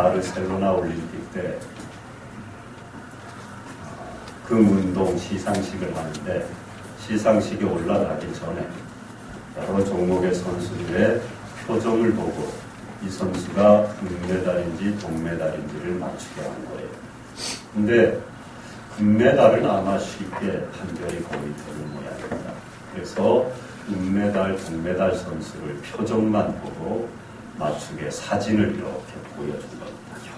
바르셀로나 올림픽 때 금운동 시상식을 하는데 시상식에 올라가기 전에 여러 종목의 선수들의 표정을 보고 이 선수가 금메달인지 동메달인지를 맞추게 한 거예요. 근데 금메달은 아마 쉽게 판별이 거의 되는 모양입니다. 그래서 은메달, 동메달 선수를 표정만 보고 맞추게 사진을 이렇게 보여준 겁니다.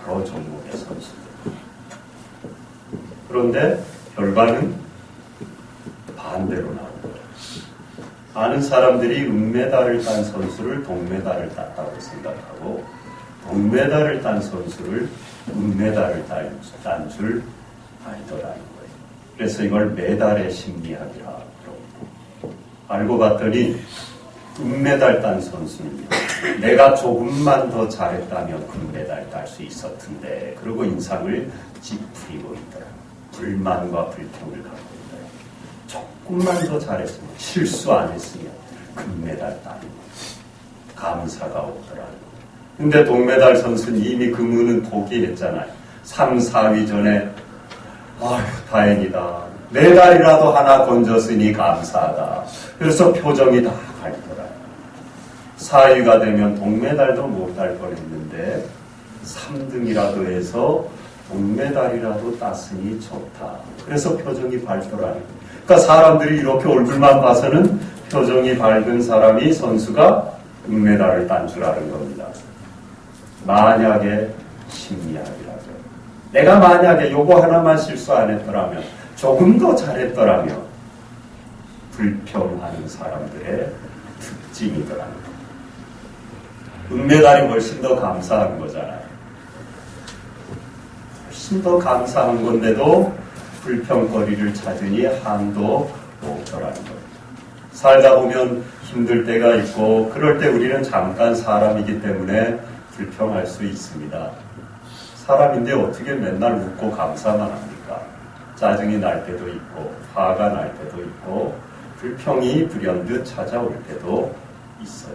여러 종목의 선수들. 그런데 결과는 반대로 나온 거예요. 많은 사람들이 은메달을 딴 선수를 동메달을 땄다고 생각하고 동메달을 딴 선수를 은메달을 딴 줄 알더라는 거예요. 그래서 이걸 메달의 심리학이라 그러고 알고 봤더니 은메달 딴 선수는 내가 조금만 더 잘했다면 금메달 딸 수 있었을 텐데 그러고 인상을 찌푸리고 있더라고요. 불만과 불평을 갖고 있어요. 조금만 더 잘했으면 실수 안 했으면 금메달 따는 감사가 없더라고요. 근데 동메달 선수는 이미 금은은 포기했잖아요. 3, 4위 전에 아휴 다행이다. 메달이라도 하나 건졌으니 감사하다. 그래서 표정이 다 밝더라고요. 4위가 되면 동메달도 못 딸 뻔했는데 3등이라도 해서 동메달이라도 땄으니 좋다. 그래서 표정이 밝더라고요. 그러니까 사람들이 이렇게 얼굴만 봐서는 표정이 밝은 사람이 선수가 은메달을 딴 줄 아는 겁니다. 만약에 심리학이라죠. 내가 만약에 요거 하나만 실수 안 했더라면 조금 더 잘했더라면 불평하는 사람들의 특징이더라고요. 은메달이 훨씬 더 감사한 거잖아요. 훨씬 더 감사한 건데도 불평거리를 찾으니 한도 없더라는 거예요. 살다 보면 힘들 때가 있고 그럴 때 우리는 잠깐 사람이기 때문에 불평할 수 있습니다. 사람인데 어떻게 맨날 웃고 감사만 합니까? 짜증이 날 때도 있고 화가 날 때도 있고 불평이 불현듯 찾아올 때도 있어요.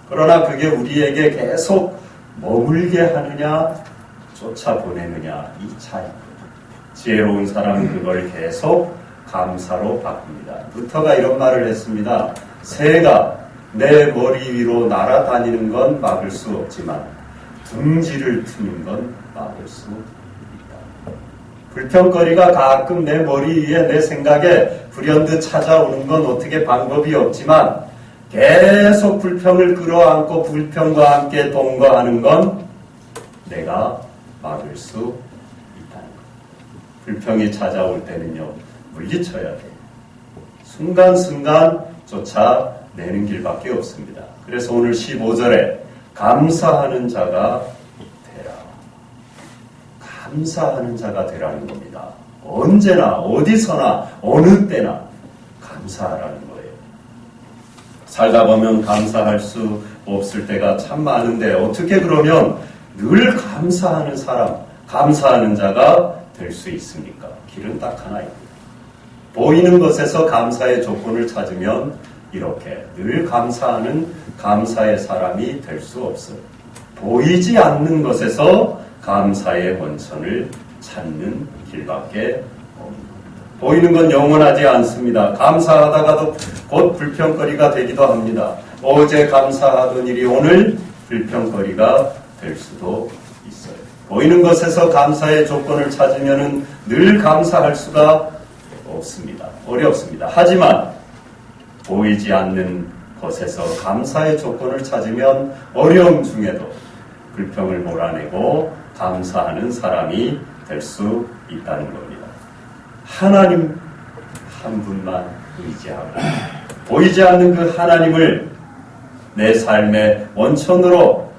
그러나 그게 우리에게 계속 머물게 하느냐 쫓아보내느냐 이 차이입니다. 지혜로운 사람은 그걸 계속 감사로 바꿉니다. 루터가 이런 말을 했습니다. 새가 내 머리 위로 날아다니는 건 막을 수 없지만 둥지를 트는 건 막을 수 있다. 불평거리가 가끔 내 머리 위에 내 생각에 불현듯 찾아오는 건 어떻게 방법이 없지만 계속 불평을 끌어안고 불평과 함께 동거하는 건 내가 막을 수 있다는 것. 불평이 찾아올 때는요 물리쳐야 돼요. 순간순간 쫓아내는 길밖에 없습니다. 그래서 오늘 15절에 감사하는 자가 되라. 감사하는 자가 되라는 겁니다. 언제나 어디서나 어느 때나 감사하라는 거예요. 살다 보면 감사할 수 없을 때가 참 많은데 어떻게 그러면 늘 감사하는 사람, 감사하는 자가 될 수 있습니까? 길은 딱 하나입니다. 보이는 것에서 감사의 조건을 찾으면 이렇게 늘 감사하는 감사의 사람이 될 수 없어요. 보이지 않는 것에서 감사의 원천을 찾는 길밖에 없습니다. 보이는 건 영원하지 않습니다. 감사하다가도 곧 불평거리가 되기도 합니다. 어제 감사하던 일이 오늘 불평거리가 될 수도 있어요. 보이는 것에서 감사의 조건을 찾으면 늘 감사할 수가 없습니다. 어렵습니다. 하지만 보이지 않는 것에서 감사의 조건을 찾으면 어려움 중에도 불평을 몰아내고 감사하는 사람이 될 수 있다는 겁니다. 하나님 한 분만 의지하고 보이지 않는 그 하나님을 내 삶의 원천으로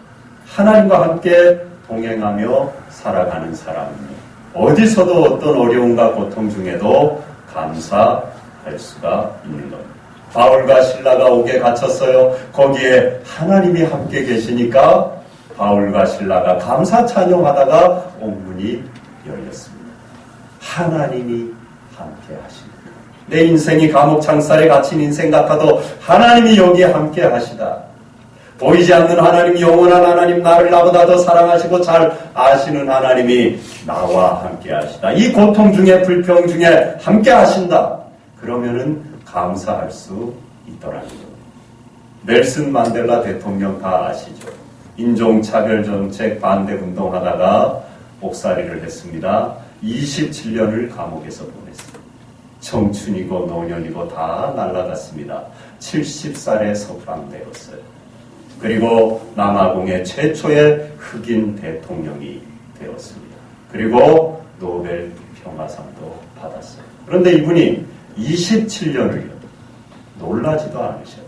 하나님과 함께 동행하며 살아가는 사람입니다. 어디서도 어떤 어려움과 고통 중에도 감사할 수가 있는 겁니다. 바울과 실라가 옥에 갇혔어요. 거기에 하나님이 함께 계시니까 바울과 실라가 감사 찬양하다가 옥문이 열렸습니다. 하나님이 함께 하십니다. 내 인생이 감옥 창살에 갇힌 인생 같아도 하나님이 여기에 함께 하시다. 보이지 않는 하나님, 영원한 하나님, 나를 나보다 더 사랑하시고 잘 아시는 하나님이 나와 함께 하시다. 이 고통 중에, 불평 중에 함께 하신다. 그러면은 감사할 수 있더라는 겁니다. 넬슨 만델라 대통령 다 아시죠? 인종차별 정책 반대 운동하다가 옥살이를 했습니다. 27년을 감옥에서 보냈습니다. 청춘이고 노년이고 다 날아갔습니다. 70살에 석방되었어요. 그리고 남아공의 최초의 흑인 대통령이 되었습니다. 그리고 노벨 평화상도 받았어요. 그런데 이분이 27년을요. 놀라지도 않으셔요.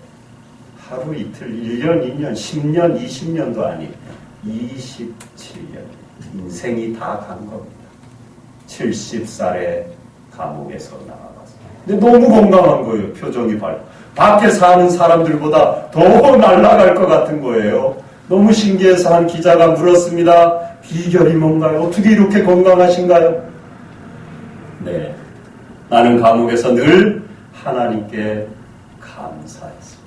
하루 이틀, 1년, 2년, 10년, 20년도 아닌 27년. 인생이 다 간 겁니다. 70살에 감옥에서 나와봤어요. 근데 너무 건강한 거예요. 표정이 밝고. 밖에 사는 사람들보다 더 날아갈 것 같은 거예요. 너무 신기해서 한 기자가 물었습니다. 비결이 뭔가요? 어떻게 이렇게 건강하신가요? 네, 나는 감옥에서 늘 하나님께 감사했습니다.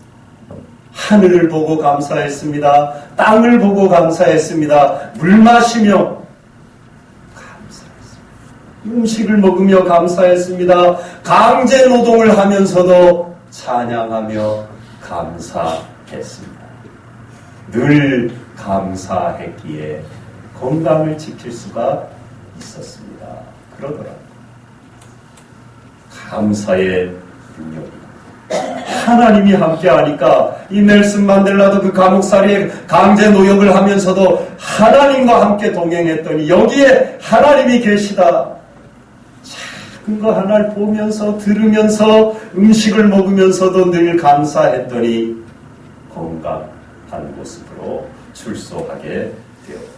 하늘을 보고 감사했습니다. 땅을 보고 감사했습니다. 물 마시며 감사했습니다. 음식을 먹으며 감사했습니다. 강제 노동을 하면서도 찬양하며 감사했습니다. 늘 감사했기에 건강을 지킬 수가 있었습니다. 그러더라고요. 감사의 능력입니다. 하나님이 함께하니까 이 넬슨 만델라도 그 감옥살이에 강제 노역을 하면서도 하나님과 함께 동행했더니 여기에 하나님이 계시다. 작은 거 하나를 보면서 들으면서 음식을 먹으면서도 늘 감사했더니 건강한 모습으로 출소하게 되었다.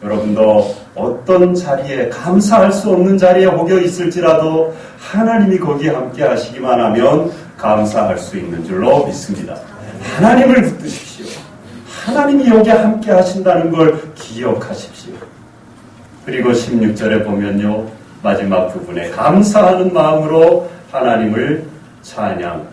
여러분도 어떤 자리에 감사할 수 없는 자리에 혹여 있을지라도 하나님이 거기에 함께 하시기만 하면 감사할 수 있는 줄로 믿습니다. 하나님을 붙드십시오. 하나님이 여기에 함께 하신다는 걸 기억하십시오. 그리고 16절에 보면요. 마지막 부분에 감사하는 마음으로 하나님을 찬양하라.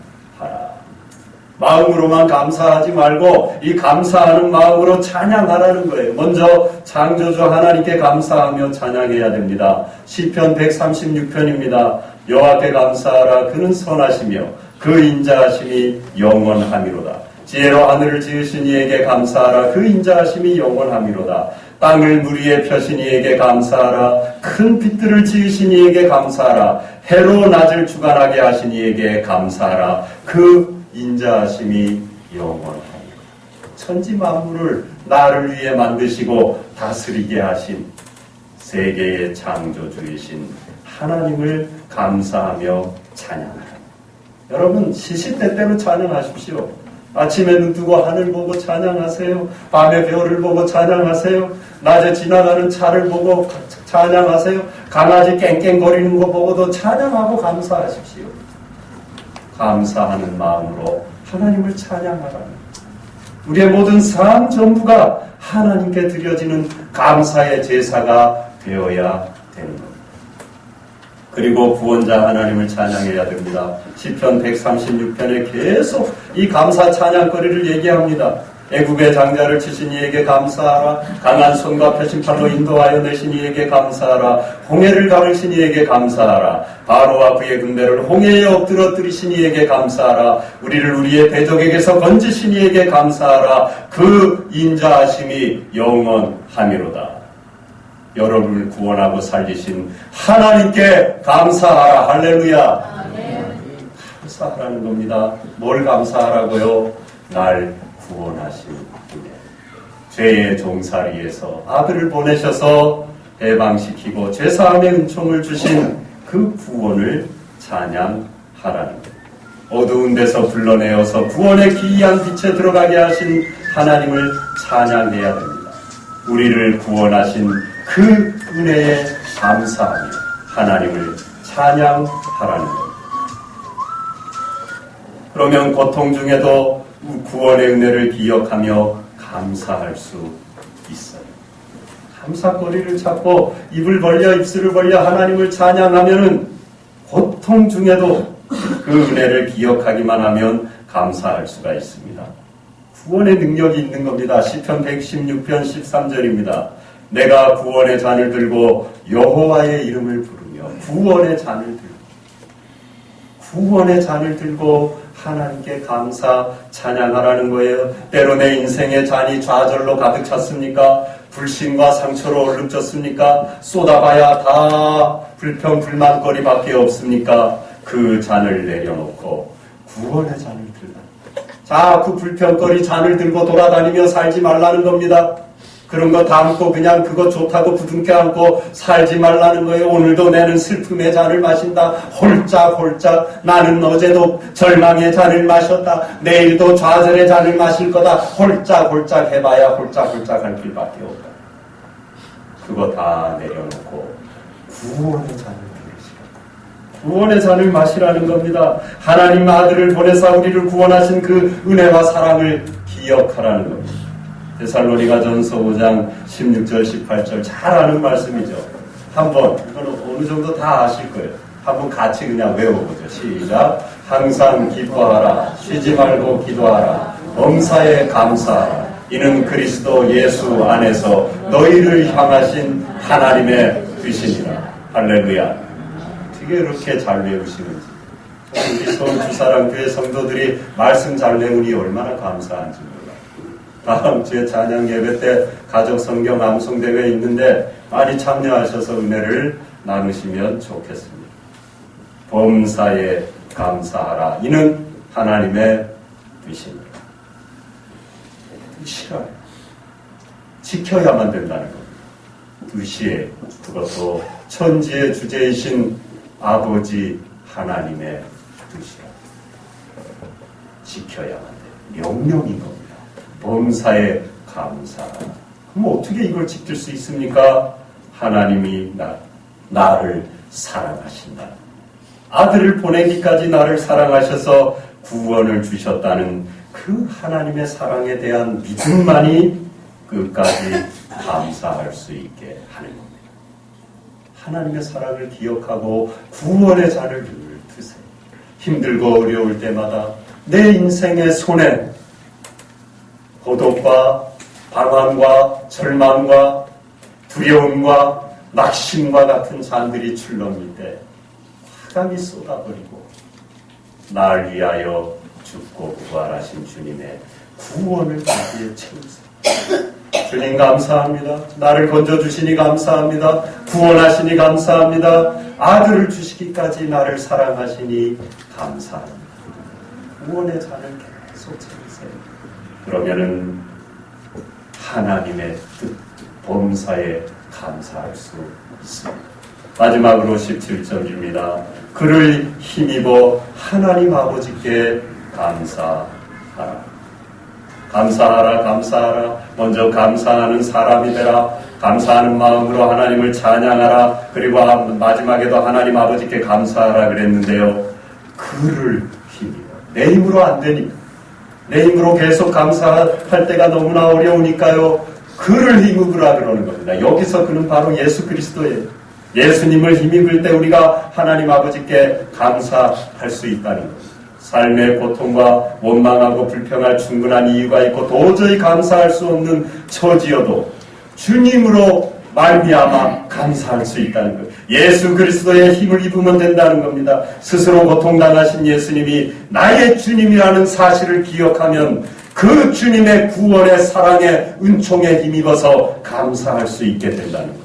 마음으로만 감사하지 말고 이 감사하는 마음으로 찬양하라는 거예요. 먼저 창조주 하나님께 감사하며 찬양해야 됩니다. 시편 136편입니다. 여호와께 감사하라. 그는 선하시며 그 인자하심이 영원하미로다. 지혜로 하늘을 지으신 이에게 감사하라. 그 인자하심이 영원하미로다. 땅을 물 위에 펴신 이에게 감사하라. 큰 빛들을 지으신 이에게 감사하라. 해로 낮을 주관하게 하신 이에게 감사하라. 그 인자하심이 영원하니라. 천지 만물을 나를 위해 만드시고 다스리게 하신 세계의 창조주이신 하나님을 감사하며 찬양하라. 여러분 시시때때로 찬양하십시오. 아침에 눈 뜨고 하늘 보고 찬양하세요. 밤에 별을 보고 찬양하세요. 낮에 지나가는 차를 보고 찬양하세요. 강아지 깽깽거리는 거 보고도 찬양하고 감사하십시오. 감사하는 마음으로 하나님을 찬양하라는 우리의 모든 삶 전부가 하나님께 드려지는 감사의 제사가 되어야 되는 겁니다. 그리고 구원자 하나님을 찬양해야 됩니다. 시편 136편에 계속 이 감사 찬양거리를 얘기합니다. 애국의 장자를 치신 이에게 감사하라. 강한 손과 펴신 팔로 인도하여 내신 이에게 감사하라. 홍해를 가르신 이에게 감사하라. 바로와 그의 군대를 홍해에 엎드러뜨리신 이에게 감사하라. 우리를 우리의 대적에게서 건지신 이에게 감사하라. 그 인자하심이 영원하미로다. 여러분을 구원하고 살리신 하나님께 감사하라. 할렐루야. 감사하라는 겁니다. 뭘 감사하라고요? 날 구원하신 분에 죄의 종살이에서 아들을 보내셔서 해방시키고 죄사함의 은총을 주신 그 구원을 찬양하라는 것. 어두운 데서 불러내어서 구원의 기이한 빛에 들어가게 하신 하나님을 찬양해야 됩니다. 우리를 구원하신 그 은혜에 감사하며 하나님을 찬양하라는 것. 그러면 고통 중에도 구원의 은혜를 기억하며 감사할 수 있어요. 감사거리를 찾고 입을 벌려 입술을 벌려 하나님을 찬양하면은 고통 중에도 그 은혜를 기억하기만 하면 감사할 수가 있습니다. 구원의 능력이 있는 겁니다. 시편 116편 13절입니다. 내가 구원의 잔을 들고 여호와의 이름을 부르며 구원의 잔을 들고 하나님께 감사 찬양하라는 거예요. 때로 내 인생의 잔이 좌절로 가득 찼습니까? 불신과 상처로 얼룩졌습니까? 쏟아봐야 다 불평 불만거리밖에 없습니까? 그 잔을 내려놓고 구원의 잔을 들라. 자꾸 불평거리 잔을 들고 돌아다니며 살지 말라는 겁니다. 그런 거 담고 그냥 그거 좋다고 부둥켜 안고 살지 말라는 거예요. 오늘도 내는 슬픔의 잔을 마신다. 홀짝홀짝 나는 어제도 절망의 잔을 마셨다. 내일도 좌절의 잔을 마실 거다. 홀짝홀짝 해봐야 홀짝홀짝 할 길밖에 없다. 그거 다 내려놓고 구원의 잔을 들으시라. 구원의 잔을 마시라는 겁니다. 하나님 아들을 보내사 우리를 구원하신 그 은혜와 사랑을 기억하라는 겁니다. 데살로니가전서 5장 16절 18절 잘 아는 말씀이죠. 한번 이건 어느 정도 다 아실 거예요. 한번 같이 그냥 외워보죠. 시작. 항상 기뻐하라. 쉬지 말고 기도하라. 범사에 감사하라. 이는 그리스도 예수 안에서 너희를 향하신 하나님의 뜻이니라. 할렐루야. 어떻게 이렇게 잘 외우시는지. 우리 서울 주사랑 교회 성도들이 말씀 잘 외우니 얼마나 감사한지 몰라요. 다음 주에 찬양 예배 때 가족 성경 암송 대회 있는데 많이 참여하셔서 은혜를 나누시면 좋겠습니다. 범사에 감사하라. 이는 하나님의 뜻입니다. 뜻이라 지켜야만 된다는 겁니다. 뜻이에 그것도 천지의 주제이신 아버지 하나님의 뜻이라. 지켜야만 돼. 명령인 겁니다. 범사에 감사하라. 그럼 어떻게 이걸 지킬 수 있습니까? 하나님이 나를 사랑하신다. 아들을 보내기까지 나를 사랑하셔서 구원을 주셨다는 그 하나님의 사랑에 대한 믿음만이 끝까지 감사할 수 있게 하는 겁니다. 하나님의 사랑을 기억하고 구원의 잔을 늘 드세요. 힘들고 어려울 때마다 내 인생의 손에 고독과 방황과 절망과 두려움과 낙심과 같은 잔들이 출렁일 때 화감이 쏟아버리고 날 위하여 죽고 부활하신 주님의 구원을 거기에 채우세요. 주님 감사합니다. 나를 건져주시니 감사합니다. 구원하시니 감사합니다. 아들을 주시기까지 나를 사랑하시니 감사합니다. 구원의 잔을 계속 채우세요. 그러면은 하나님의 뜻, 범사에 감사할 수 있습니다. 마지막으로 17절입니다. 그를 힘입어 하나님 아버지께 감사하라. 감사하라, 감사하라. 먼저 감사하는 사람이 되라. 감사하는 마음으로 하나님을 찬양하라. 그리고 마지막에도 하나님 아버지께 감사하라 그랬는데요. 그를 힘입어. 내 힘으로 안 되니까. 내 힘으로 계속 감사할 때가 너무나 어려우니까요. 그를 힘입으라 그러는 겁니다. 여기서 그는 바로 예수 그리스도예요. 예수님을 힘입을 때 우리가 하나님 아버지께 감사할 수 있다는 것. 삶의 고통과 원망하고 불평할 충분한 이유가 있고 도저히 감사할 수 없는 처지여도 주님으로 말미암아 감사할 수 있다는 것. 예수 그리스도의 힘을 입으면 된다는 겁니다. 스스로 고통당하신 예수님이 나의 주님이라는 사실을 기억하면 그 주님의 구원의 사랑의 은총에 힘입어서 감사할 수 있게 된다는 것.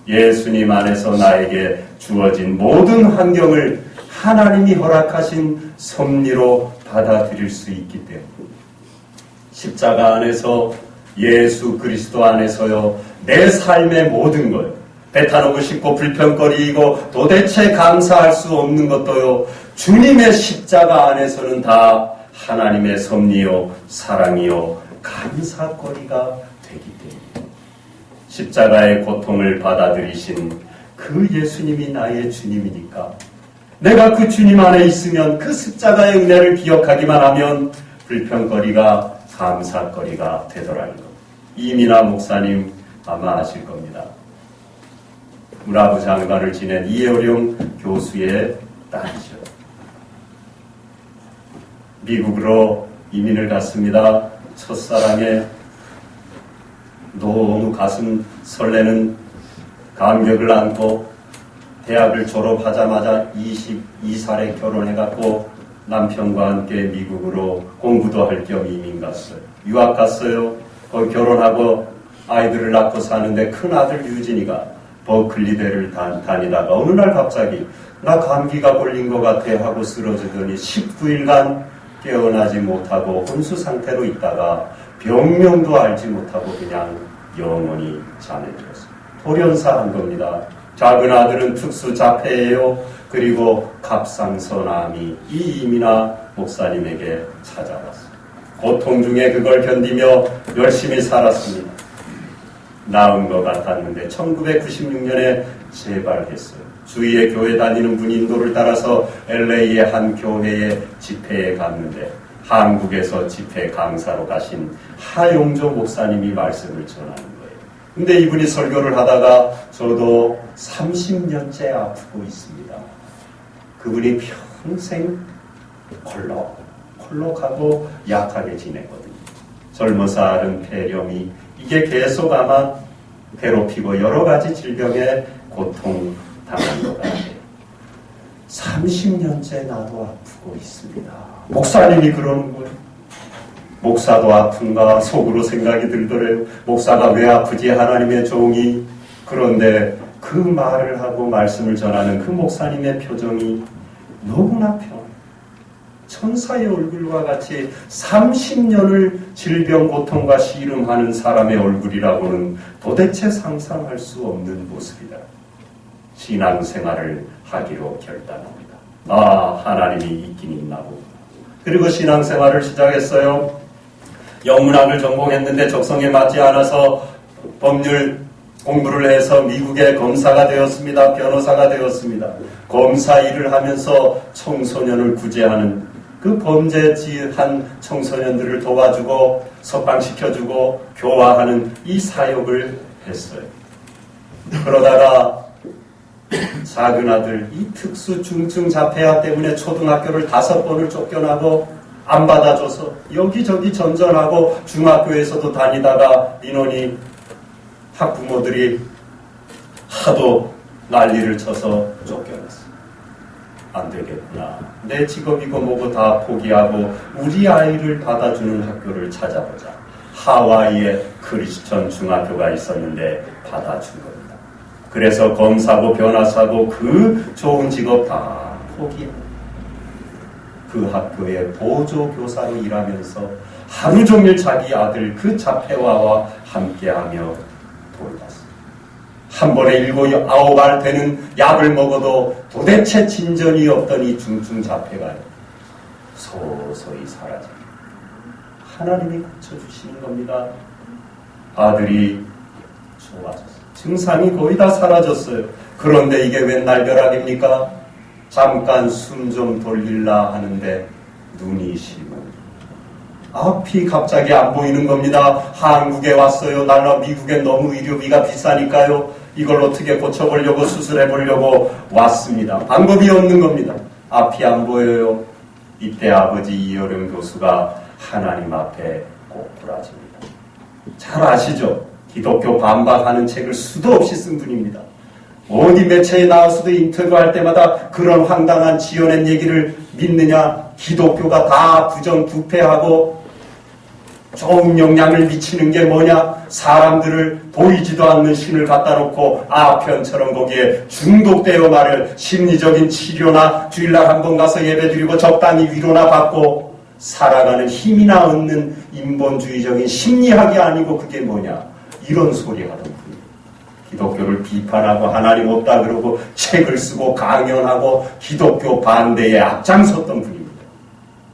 예수님 안에서 나에게 주어진 모든 환경을 하나님이 허락하신 섭리로 받아들일 수 있기 때문에 십자가 안에서 예수 그리스도 안에서요 내 삶의 모든 것 배타놓고 싶고 불평거리이고 도대체 감사할 수 없는 것도요 주님의 십자가 안에서는 다 하나님의 섭리요 사랑이요 감사거리가 되기 때문에 십자가의 고통을 받아들이신 그 예수님이 나의 주님이니까 내가 그 주님 안에 있으면 그 십자가의 은혜를 기억하기만 하면 불평거리가 감사거리가 되더라는 것. 이민아 목사님 아마 아실 겁니다. 문화부 장관을 지낸 이혜령 교수의 딸이죠. 미국으로 이민을 갔습니다. 첫사랑에 너무 가슴 설레는 감격을 안고 대학을 졸업하자마자 22살에 결혼해갖고 남편과 함께 미국으로 공부도 할 겸 이민 갔어요. 유학 갔어요. 거기 결혼하고 아이들을 낳고 사는데 큰아들 유진이가 버클리대를 다니다가 어느 날 갑자기 나 감기가 걸린 것 같아 하고 쓰러지더니 19일간 깨어나지 못하고 혼수 상태로 있다가 병명도 알지 못하고 그냥 영원히 잠에 들었어요. 돌연사한 겁니다. 작은 아들은 특수 자폐예요. 그리고 갑상선암이 이 이민아 목사님에게 찾아왔어요. 고통 중에 그걸 견디며 열심히 살았습니다. 나은 것 같았는데 1996년에 재발했어요. 주위에 교회 다니는 분 인도를 따라서 LA의 한 교회에 집회에 갔는데 한국에서 집회 강사로 가신 하용조 목사님이 말씀을 전하는 거예요. 근데 이분이 설교를 하다가 저도 30년째 아프고 있습니다. 그분이 평생 콜록하고 약하게 지내거든요. 젊어서 앓은 폐렴이 이게 계속 아마 괴롭히고 여러 가지 질병에 고통당한 것 같아요. 30년째 나도 아프고 있습니다. 목사님이 그러는 거예요. 목사도 아픈가 속으로 생각이 들더래요. 목사가 왜 아프지 하나님의 종이. 그런데 그 말을 하고 말씀을 전하는 그 목사님의 표정이 너무나 평안해요. 천사의 얼굴과 같이 30년을 질병, 고통과 씨름하는 사람의 얼굴이라고는 도대체 상상할 수 없는 모습이다. 신앙생활을 하기로 결단합니다. 하나님이 있긴 있나 보구나. 그리고 신앙생활을 시작했어요. 영문학을 전공했는데 적성에 맞지 않아서 법률 공부를 해서 미국의 검사가 되었습니다. 변호사가 되었습니다. 검사 일을 하면서 청소년을 구제하는 그 범죄한 청소년들을 도와주고 석방시켜주고 교화하는 이 사역을 했어요. 그러다가 작은 아들 이 특수 중증 자폐아 때문에 초등학교를 5번을 쫓겨나고 안 받아줘서 여기저기 전전하고 중학교에서도 다니다가 민원이 학부모들이 하도 난리를 쳐서 쫓겨났어. 안 되겠구나. 내 직업이고 뭐고 다 포기하고 우리 아이를 받아주는 학교를 찾아보자. 하와이에 크리스천 중학교가 있었는데 받아준 겁니다. 그래서 검사고 변호사고 그 좋은 직업 다 포기하고 그 학교에 보조교사로 일하면서 하루 종일 자기 아들 그 자폐와와 함께하며 돌봤어요. 한 번에 7, 9알 되는 약을 먹어도 도대체 진전이 없던 이 중증 자폐가 서서히 사라집니다. 하나님이 고쳐주시는 겁니다. 아들이 좋아졌어요. 증상이 거의 다 사라졌어요. 그런데 이게 웬 날벼락입니까? 잠깐 숨 좀 돌릴라 하는데 눈이 심은 앞이 갑자기 안 보이는 겁니다. 한국에 왔어요. 나라 미국에 너무 의료비가 비싸니까요. 이걸 어떻게 고쳐보려고 수술해보려고 왔습니다. 방법이 없는 겁니다. 앞이 안 보여요. 이때 아버지 이어령 교수가 하나님 앞에 꼬꾸라집니다. 잘 아시죠? 기독교 반박하는 책을 수도 없이 쓴 분입니다. 어디 매체에 나와서도 인터뷰할 때마다 그런 황당한 지어낸 얘기를 믿느냐? 기독교가 다 부정부패하고 좋은 영향을 미치는 게 뭐냐? 사람들을 보이지도 않는 신을 갖다 놓고 아편처럼 거기에 중독되어 말을 심리적인 치료나 주일날 한번 가서 예배드리고 적당히 위로나 받고 살아가는 힘이나 얻는 인본주의적인 심리학이 아니고 그게 뭐냐? 이런 소리 하던 분이에요. 기독교를 비판하고 하나님 없다 그러고 책을 쓰고 강연하고 기독교 반대에 앞장섰던 분입니다.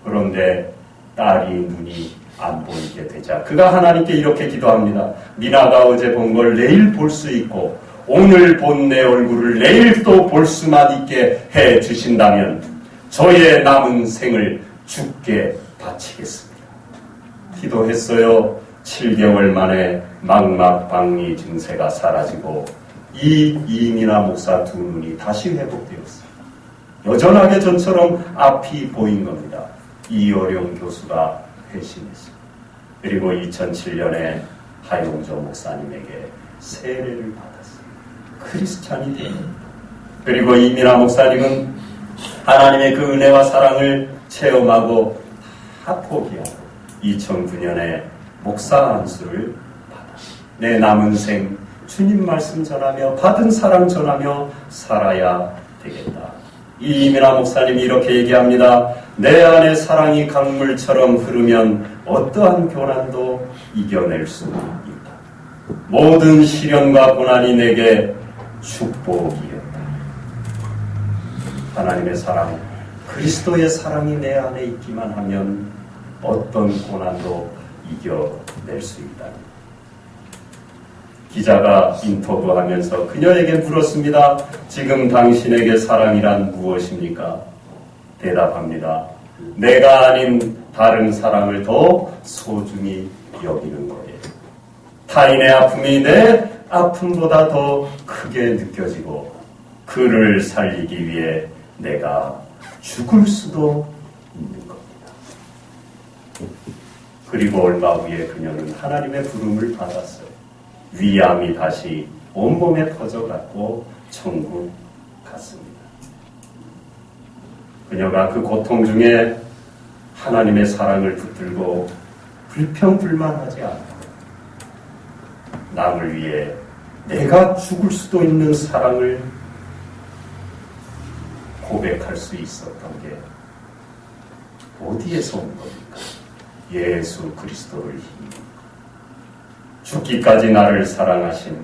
그런데 딸이 눈이 안 보이게 되자 그가 하나님께 이렇게 기도합니다. 미나가 어제 본 걸 내일 볼 수 있고 오늘 본 내 얼굴을 내일 또 볼 수만 있게 해 주신다면 저의 남은 생을 주께 바치겠습니다. 기도했어요. 7개월 만에 망막박리 증세가 사라지고 이 이민아 목사 두 눈이 다시 회복되었어요. 여전하게 전처럼 앞이 보인 겁니다. 이어령 교수가 회심했어요. 그리고 2007년에 하용조 목사님에게 세례를 받았어요. 크리스찬이 됩니다. 그리고 이민아 목사님은 하나님의 그 은혜와 사랑을 체험하고 다 포기하고 2009년에 목사 안수를 받았어요. 내 남은 생 주님 말씀 전하며 받은 사랑 전하며 살아야 되겠다. 이 이민아 목사님이 이렇게 얘기합니다. 내 안에 사랑이 강물처럼 흐르면 어떠한 고난도 이겨낼 수 있다. 모든 시련과 고난이 내게 축복이었다. 하나님의 사랑, 그리스도의 사랑이 내 안에 있기만 하면 어떤 고난도 이겨낼 수 있다. 기자가 인터뷰하면서 그녀에게 물었습니다. 지금 당신에게 사랑이란 무엇입니까? 대답합니다. 내가 아닌 다른 사랑을 더 소중히 여기는 거예요. 타인의 아픔이 내 아픔보다 더 크게 느껴지고 그를 살리기 위해 내가 죽을 수도 있는 겁니다. 그리고 얼마 후에 그녀는 하나님의 부름을 받았어요. 위암이 다시 온몸에 퍼져갔고 천국 갔습니다. 그녀가 그 고통 중에 하나님의 사랑을 붙들고 불평불만하지 않고 남을 위해 내가 죽을 수도 있는 사랑을 고백할 수 있었던 게 어디에서 온 겁니까? 예수 그리스도를 힘입니다. 죽기까지 나를 사랑하신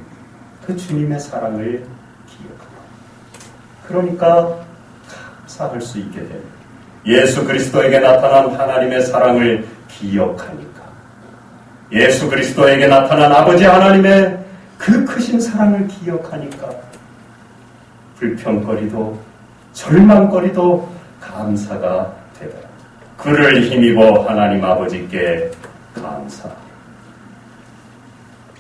그 주님의 사랑을 기억합니다. 그러니까 감사할 수 있게 됩니다. 예수 그리스도에게 나타난 하나님의 사랑을 기억하니까, 예수 그리스도에게 나타난 아버지 하나님의 그 크신 사랑을 기억하니까 불평거리도 절망거리도 감사가 되더라. 그를 힘입어 하나님 아버지께 감사.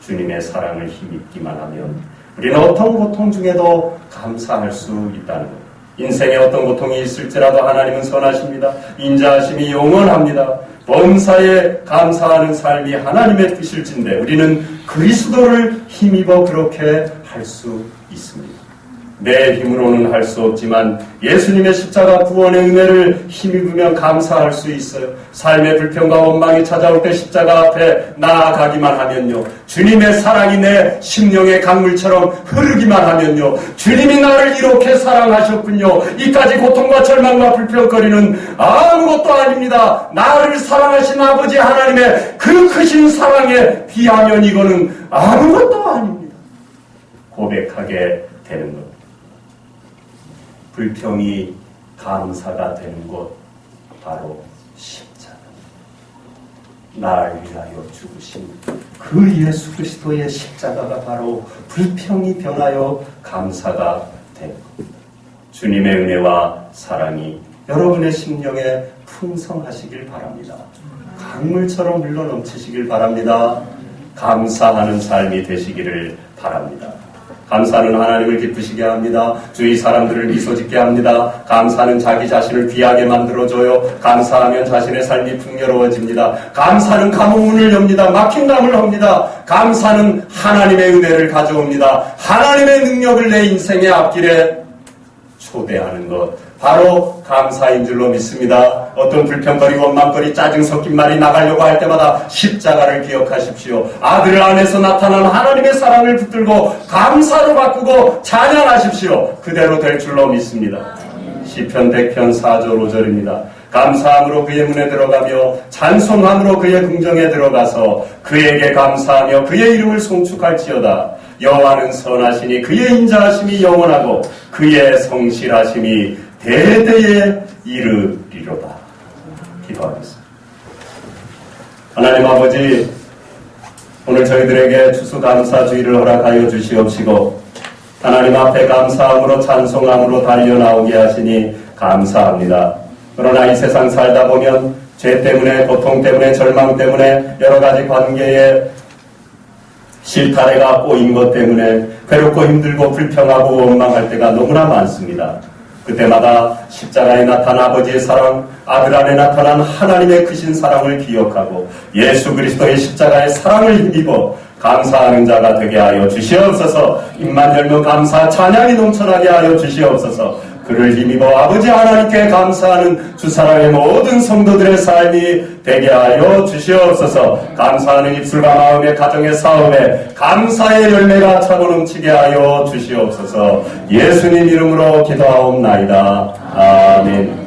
주님의 사랑을 힘입기만 하면 우리는 어떤 고통 중에도 감사할 수 있다는 것. 인생에 어떤 고통이 있을지라도 하나님은 선하십니다. 인자하심이 영원합니다. 범사에 감사하는 삶이 하나님의 뜻일진데 우리는 그리스도를 힘입어 그렇게 할 수 있습니다. 내 힘으로는 할 수 없지만 예수님의 십자가 구원의 은혜를 힘입으면 감사할 수 있어요. 삶의 불평과 원망이 찾아올 때 십자가 앞에 나아가기만 하면요, 주님의 사랑이 내 심령의 강물처럼 흐르기만 하면요, 주님이 나를 이렇게 사랑하셨군요, 이까지 고통과 절망과 불평거리는 아무것도 아닙니다. 나를 사랑하신 아버지 하나님의 그 크신 사랑에 비하면 이거는 아무것도 아닙니다. 고백하게 되는 것. 불평이 감사가 되는 곳, 바로 십자가. 날 위하여 죽으신 그 예수 그리스도의 십자가가 바로 불평이 변하여 감사가 되는 것. 주님의 은혜와 사랑이 여러분의 심령에 풍성하시길 바랍니다. 강물처럼 흘러 넘치시길 바랍니다. 감사하는 삶이 되시기를 바랍니다. 감사는 하나님을 기쁘시게 합니다. 주위 사람들을 미소짓게 합니다. 감사는 자기 자신을 귀하게 만들어줘요. 감사하면 자신의 삶이 풍요로워집니다. 감사는 감옥문을 엽니다. 막힌 담을 합니다. 감사는 하나님의 은혜를 가져옵니다. 하나님의 능력을 내 인생의 앞길에 초대하는 것, 바로 감사인 줄로 믿습니다. 어떤 불평거리, 원망거리, 짜증 섞인 말이 나가려고 할 때마다 십자가를 기억하십시오. 아들 안에서 나타난 하나님의 사랑을 붙들고 감사로 바꾸고 찬양하십시오. 그대로 될 줄로 믿습니다. 시편 100편 4절 5절입니다. 감사함으로 그의 문에 들어가며 찬송함으로 그의 궁정에 들어가서 그에게 감사하며 그의 이름을 송축할지어다. 여호와는 선하시니 그의 인자하심이 영원하고 그의 성실하심이 대대에 이르리로다. 기도하겠습니다. 하나님 아버지, 오늘 저희들에게 추수감사주의를 허락하여 주시옵시고 하나님 앞에 감사함으로 찬송함으로 달려나오게 하시니 감사합니다. 그러나 이 세상 살다 보면 죄 때문에, 고통 때문에, 절망 때문에, 여러 가지 관계에 실타래가 꼬인 것 때문에 괴롭고 힘들고 불평하고 원망할 때가 너무나 많습니다. 그때마다 십자가에 나타난 아버지의 사랑, 아들 안에 나타난 하나님의 크신 사랑을 기억하고 예수 그리스도의 십자가의 사랑을 힘입어 감사하는 자가 되게 하여 주시옵소서. 입만 열면 감사 찬양이 넘쳐나게 하여 주시옵소서. 그를 힘입어 아버지 하나님께 감사하는 주사랑의 모든 성도들의 삶이 되게 하여 주시옵소서. 감사하는 입술과 마음의 가정의 싸움에 감사의 열매가 차고 넘치게 하여 주시옵소서. 예수님 이름으로 기도하옵나이다. 아멘.